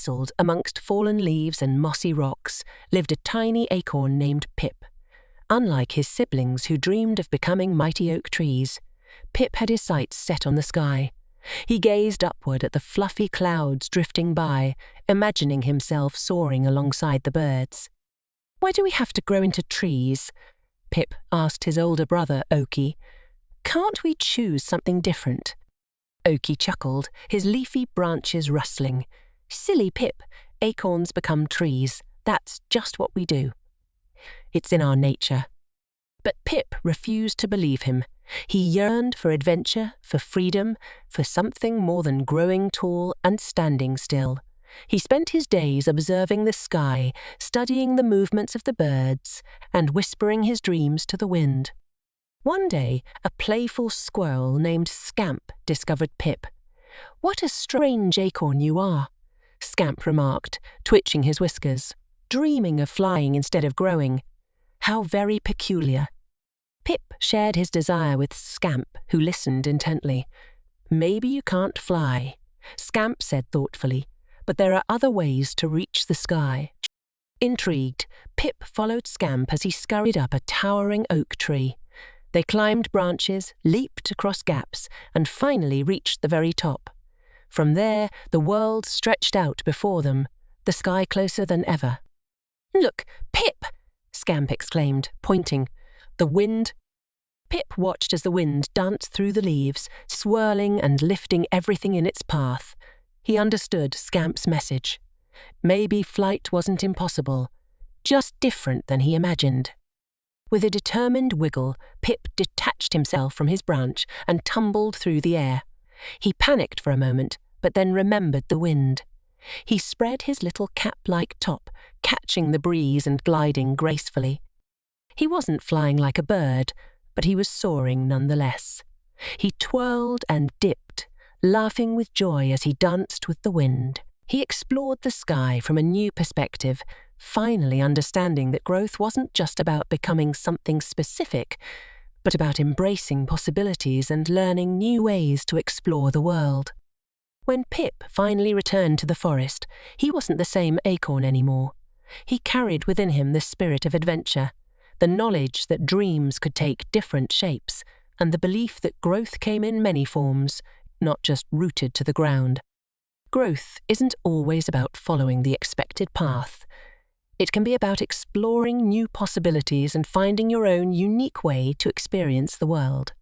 nestled amongst fallen leaves and mossy rocks, lived a tiny acorn named Pip. Unlike his siblings who dreamed of becoming mighty oak trees, Pip had his sights set on the sky. He gazed upward at the fluffy clouds drifting by, imagining himself soaring alongside the birds. "Why do we have to grow into trees?" Pip asked his older brother, Oki. "Can't we choose something different?" Oki chuckled, his leafy branches rustling. "Silly Pip, acorns become trees. That's just what we do. It's in our nature." But Pip refused to believe him. He yearned for adventure, for freedom, for something more than growing tall and standing still. He spent his days observing the sky, studying the movements of the birds, and whispering his dreams to the wind. One day, a playful squirrel named Scamp discovered Pip. "What a strange acorn you are," Scamp remarked, twitching his whiskers. "Dreaming of flying instead of growing. How very peculiar." Pip shared his desire with Scamp, who listened intently. "Maybe you can't fly," Scamp said thoughtfully, "but there are other ways to reach the sky." Intrigued, Pip followed Scamp as he scurried up a towering oak tree. They climbed branches, leaped across gaps, and finally reached the very top. From there, the world stretched out before them, the sky closer than ever. "Look, Pip!" Scamp exclaimed, pointing. "The wind." Pip watched as the wind danced through the leaves, swirling and lifting everything in its path. He understood Scamp's message. Maybe flight wasn't impossible, just different than he imagined. With a determined wiggle, Pip detached himself from his branch and tumbled through the air. He panicked for a moment, but then remembered the wind. He spread his little cap-like top, catching the breeze and gliding gracefully. He wasn't flying like a bird, but he was soaring nonetheless. He twirled and dipped, laughing with joy as he danced with the wind. He explored the sky from a new perspective, finally understanding that growth wasn't just about becoming something specific, but about embracing possibilities and learning new ways to explore the world. When Pip finally returned to the forest, he wasn't the same acorn anymore. He carried within him the spirit of adventure, the knowledge that dreams could take different shapes, and the belief that growth came in many forms, not just rooted to the ground. Growth isn't always about following the expected path. It can be about exploring new possibilities and finding your own unique way to experience the world.